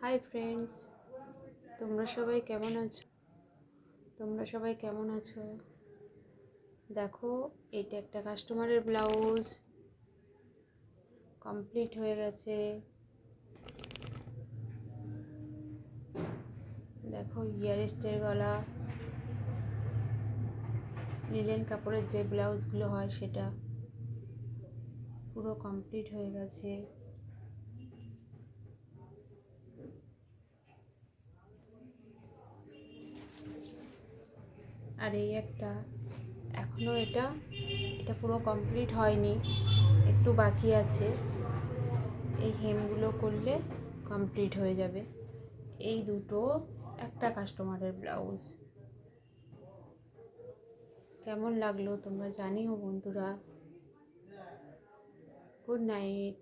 Hi friends, তোমরা সবাই কেমন আছো? দেখো, এটা একটা কাস্টমারের ব্লাউজ কমপ্লিট হয়ে গেছে। দেখো, ইয়ারস্টের গলা, লিলেন কাপড়ের যে ব্লাউজগুলো হয় সেটা পুরো কমপ্লিট হয়ে গেছে। আর এই একটা এখনও এটা পুরো কমপ্লিট হয়নি, একটু বাকি আছে। এই হেমগুলো করলে কমপ্লিট হয়ে যাবে। এই দুটো একটা কাস্টমারের ব্লাউজ। কেমন লাগলো তোমরা জানিও বন্ধুরা। Good night.